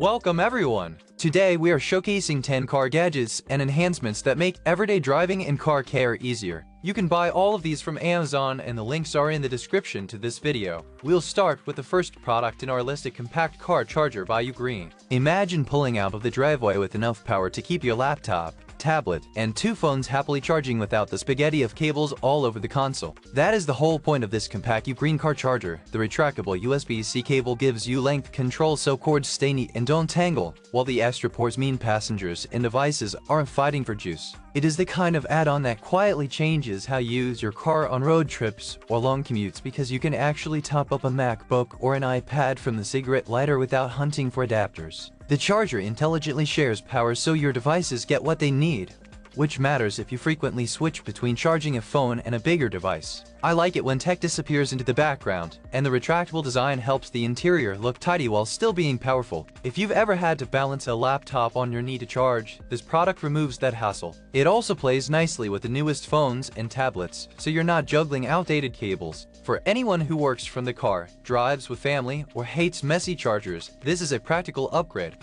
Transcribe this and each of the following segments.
Welcome everyone! Today we are showcasing 10 car gadgets and enhancements that make everyday driving and car care easier. You can buy all of these from Amazon and the links are in the description to this video. We'll start with the first product in our list, a compact car charger by UGREEN. Imagine pulling out of the driveway with enough power to keep your laptop, tablet, and 2 phones happily charging without the spaghetti of cables all over the console. That is the whole point of this compact UGREEN car charger. The retractable USB-C cable gives you length control so cords stay neat and don't tangle, while the extra ports mean passengers and devices aren't fighting for juice. It is the kind of add-on that quietly changes how you use your car on road trips or long commutes, because you can actually top up a MacBook or an iPad from the cigarette lighter without hunting for adapters. The charger intelligently shares power so your devices get what they need, which matters if you frequently switch between charging a phone and a bigger device. I like it when tech disappears into the background, and the retractable design helps the interior look tidy while still being powerful. If you've ever had to balance a laptop on your knee to charge, this product removes that hassle. It also plays nicely with the newest phones and tablets, so you're not juggling outdated cables. For anyone who works from the car, drives with family, or hates messy chargers, this is a practical upgrade.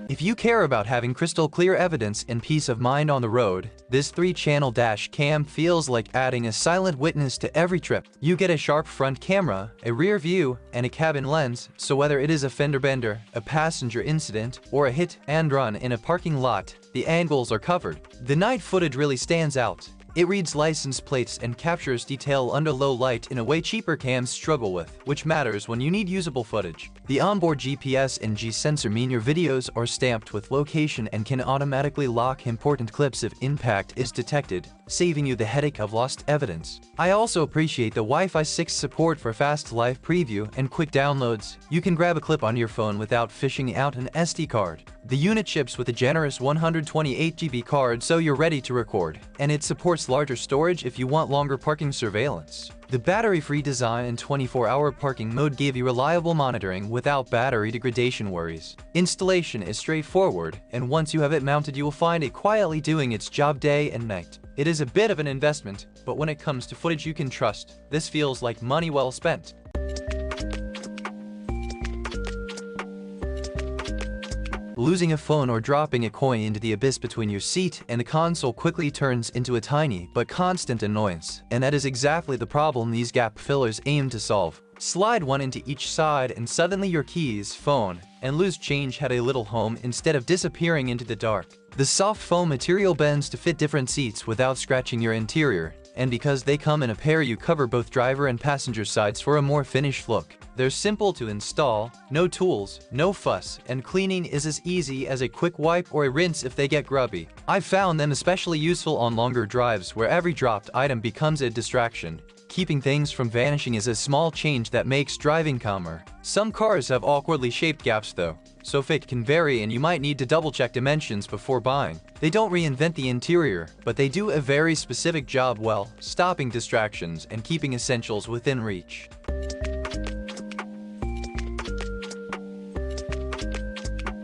If you care about having crystal clear evidence and peace of mind on the road, this 3-channel dash cam feels like adding a silent witness to every trip. You get a sharp front camera, a rear view, and a cabin lens, so whether it is a fender bender, a passenger incident, or a hit and run in a parking lot, the angles are covered. The night footage really stands out. It reads license plates and captures detail under low light in a way cheaper cams struggle with, which matters when you need usable footage. The onboard GPS and G sensor mean your videos are stamped with location and can automatically lock important clips if impact is detected, saving you the headache of lost evidence. I also appreciate the Wi-Fi 6 support for fast live preview and quick downloads. You can grab a clip on your phone without fishing out an SD card. The unit ships with a generous 128GB card so you're ready to record, and it supports larger storage if you want longer parking surveillance. The battery-free design and 24-hour parking mode give you reliable monitoring without battery degradation worries. Installation is straightforward, and once you have it mounted you will find it quietly doing its job day and night. It is a bit of an investment, but when it comes to footage you can trust, this feels like money well spent. Losing a phone or dropping a coin into the abyss between your seat and the console quickly turns into a tiny but constant annoyance, and that is exactly the problem these gap fillers aim to solve. Slide one into each side and suddenly your keys, phone, and loose change had a little home instead of disappearing into the dark. The soft foam material bends to fit different seats without scratching your interior, and because they come in a pair you cover both driver and passenger sides for a more finished look. They're simple to install, no tools, no fuss, and cleaning is as easy as a quick wipe or a rinse if they get grubby. I've found them especially useful on longer drives where every dropped item becomes a distraction. Keeping things from vanishing is a small change that makes driving calmer. Some cars have awkwardly shaped gaps though, so fit can vary and you might need to double-check dimensions before buying. They don't reinvent the interior, but they do a very specific job well, stopping distractions and keeping essentials within reach.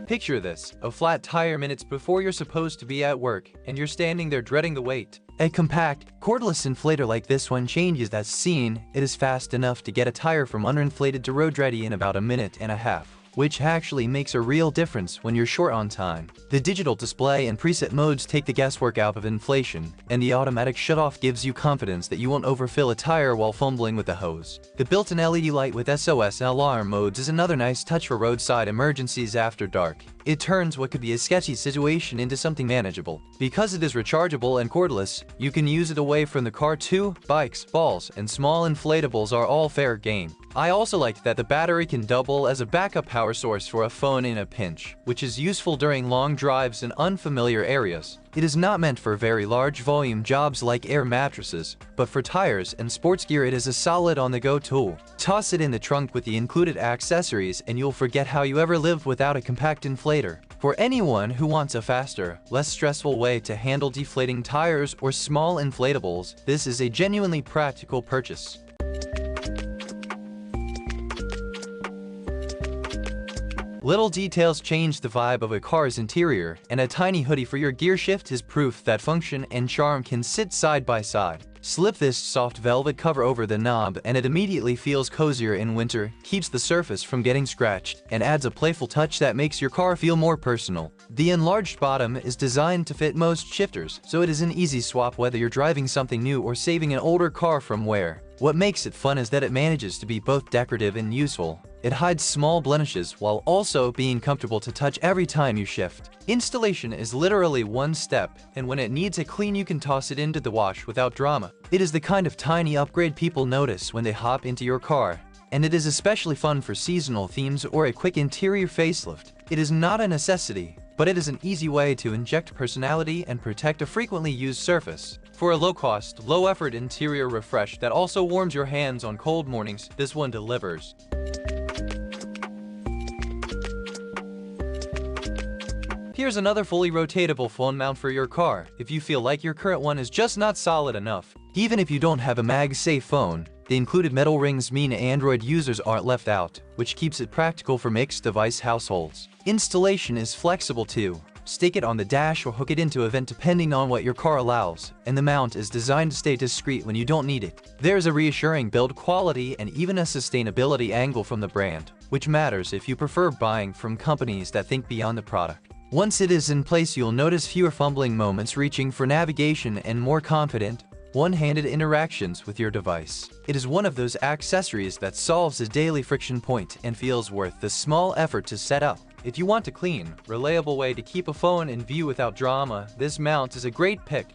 Picture this, a flat tire minutes before you're supposed to be at work, and you're standing there dreading the wait. A compact, cordless inflator like this one changes that scene. It is fast enough to get a tire from underinflated to road ready in about a minute and a half, which actually makes a real difference when you're short on time. The digital display and preset modes take the guesswork out of inflation, and the automatic shutoff gives you confidence that you won't overfill a tire while fumbling with the hose. The built-in LED light with SOS alarm modes is another nice touch for roadside emergencies after dark. It turns what could be a sketchy situation into something manageable. Because it is rechargeable and cordless, you can use it away from the car too. Bikes, balls, and small inflatables are all fair game. I also like that the battery can double as a backup power source for a phone in a pinch, which is useful during long drives in unfamiliar areas. It is not meant for very large volume jobs like air mattresses, but for tires and sports gear it is a solid on-the-go tool. Toss it in the trunk with the included accessories and you'll forget how you ever lived without a compact inflator. For anyone who wants a faster, less stressful way to handle deflating tires or small inflatables, this is a genuinely practical purchase. Little details change the vibe of a car's interior, and a tiny hoodie for your gear shift is proof that function and charm can sit side by side. Slip this soft velvet cover over the knob and it immediately feels cozier in winter, keeps the surface from getting scratched, and adds a playful touch that makes your car feel more personal. The enlarged bottom is designed to fit most shifters, so it is an easy swap whether you're driving something new or saving an older car from wear. What makes it fun is that it manages to be both decorative and useful. It hides small blemishes while also being comfortable to touch every time you shift. Installation is literally one step, and when it needs a clean you can toss it into the wash without drama. It is the kind of tiny upgrade people notice when they hop into your car, and it is especially fun for seasonal themes or a quick interior facelift. It is not a necessity, but it is an easy way to inject personality and protect a frequently used surface. For a low-cost, low-effort interior refresh that also warms your hands on cold mornings, this one delivers. Here's another fully rotatable phone mount for your car if you feel like your current one is just not solid enough. Even if you don't have a MagSafe phone, the included metal rings mean Android users aren't left out, which keeps it practical for mixed device households. Installation is flexible too. Stick it on the dash or hook it into a vent depending on what your car allows, and the mount is designed to stay discreet when you don't need it. There's a reassuring build quality and even a sustainability angle from the brand, which matters if you prefer buying from companies that think beyond the product. Once it is in place, you'll notice fewer fumbling moments reaching for navigation and more confident, one-handed interactions with your device. It is one of those accessories that solves a daily friction point and feels worth the small effort to set up. If you want a clean, reliable way to keep a phone in view without drama, this mount is a great pick.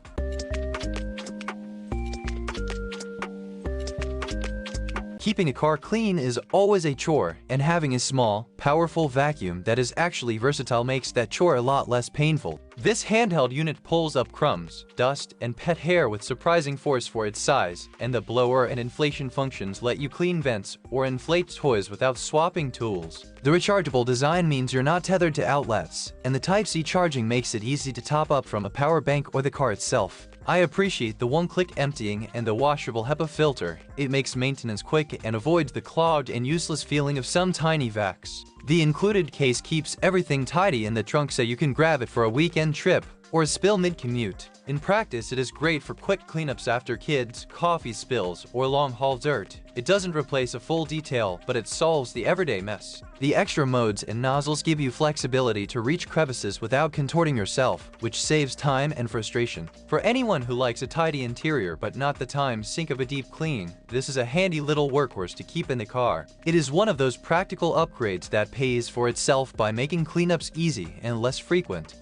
Keeping a car clean is always a chore, and having a small, powerful vacuum that is actually versatile makes that chore a lot less painful. This handheld unit pulls up crumbs, dust, and pet hair with surprising force for its size, and the blower and inflation functions let you clean vents or inflate toys without swapping tools. The rechargeable design means you're not tethered to outlets, and the Type-C charging makes it easy to top up from a power bank or the car itself. I appreciate the one-click emptying and the washable HEPA filter. It makes maintenance quick and avoids the clogged and useless feeling of some tiny vacs. The included case keeps everything tidy in the trunk so you can grab it for a weekend trip or a spill mid-commute. In practice, it is great for quick cleanups after kids, coffee spills, or long-haul dirt. It doesn't replace a full detail, but it solves the everyday mess. The extra modes and nozzles give you flexibility to reach crevices without contorting yourself, which saves time and frustration. For anyone who likes a tidy interior but not the time sink of a deep clean, this is a handy little workhorse to keep in the car. It is one of those practical upgrades that pays for itself by making cleanups easy and less frequent.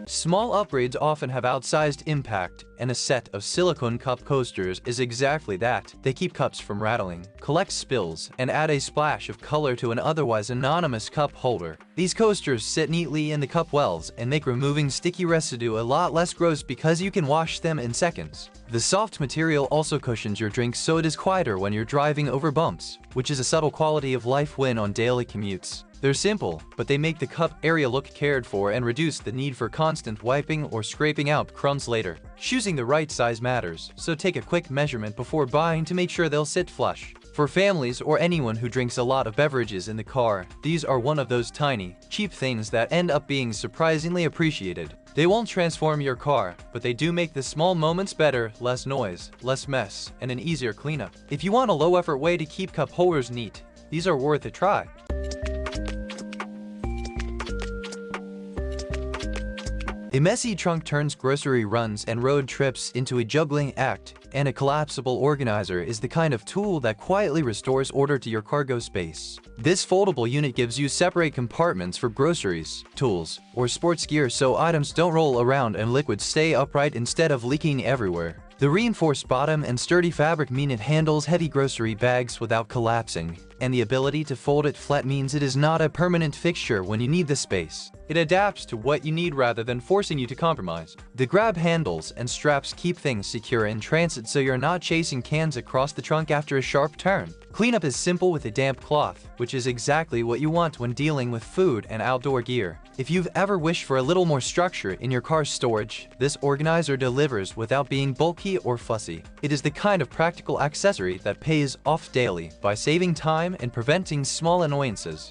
Small upgrades often have outsized impact, and a set of silicone cup coasters is exactly that. They keep cups from rattling, collect spills, and add a splash of color to an otherwise anonymous cup holder. These coasters sit neatly in the cup wells and make removing sticky residue a lot less gross because you can wash them in seconds. The soft material also cushions your drink so it is quieter when you're driving over bumps, which is a subtle quality of life win on daily commutes. They're simple, but they make the cup area look cared for and reduce the need for constant wiping or scraping out crumbs later. Choosing the right size matters, so take a quick measurement before buying to make sure they'll sit flush. For families or anyone who drinks a lot of beverages in the car, these are one of those tiny, cheap things that end up being surprisingly appreciated. They won't transform your car, but they do make the small moments better, less noise, less mess, and an easier cleanup. If you want a low-effort way to keep cup holders neat, these are worth a try. A messy trunk turns grocery runs and road trips into a juggling act, and a collapsible organizer is the kind of tool that quietly restores order to your cargo space. This foldable unit gives you separate compartments for groceries, tools, or sports gear so items don't roll around and liquids stay upright instead of leaking everywhere. The reinforced bottom and sturdy fabric mean it handles heavy grocery bags without collapsing, and the ability to fold it flat means it is not a permanent fixture when you need the space. It adapts to what you need rather than forcing you to compromise. The grab handles and straps keep things secure in transit so you're not chasing cans across the trunk after a sharp turn. Cleanup is simple with a damp cloth, which is exactly what you want when dealing with food and outdoor gear. If you've ever wished for a little more structure in your car's storage, this organizer delivers without being bulky or fussy. It is the kind of practical accessory that pays off daily by saving time and preventing small annoyances.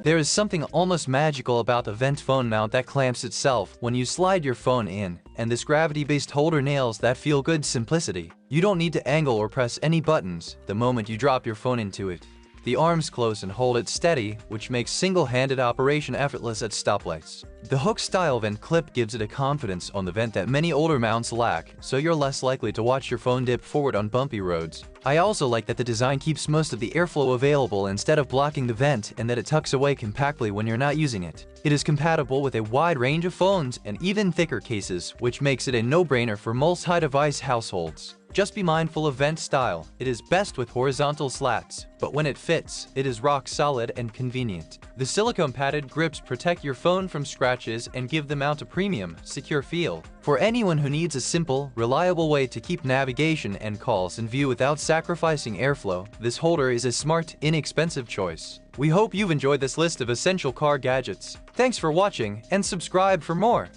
There is something almost magical about the vent phone mount that clamps itself when you slide your phone in, and this gravity-based holder nails that feel-good simplicity. You don't need to angle or press any buttons the moment you drop your phone into it. The arms close and hold it steady, which makes single-handed operation effortless at stoplights. The hook-style vent clip gives it a confidence on the vent that many older mounts lack, so you're less likely to watch your phone dip forward on bumpy roads. I also like that the design keeps most of the airflow available instead of blocking the vent, and that it tucks away compactly when you're not using it. It is compatible with a wide range of phones and even thicker cases, which makes it a no-brainer for multi-device households. Just be mindful of vent style. It is best with horizontal slats, but when it fits, it is rock solid and convenient. The silicone-padded grips protect your phone from scratches and give the mount a premium, secure feel. For anyone who needs a simple, reliable way to keep navigation and calls in view without sacrificing airflow, this holder is a smart, inexpensive choice. We hope you've enjoyed this list of essential car gadgets. Thanks for watching, and subscribe for more.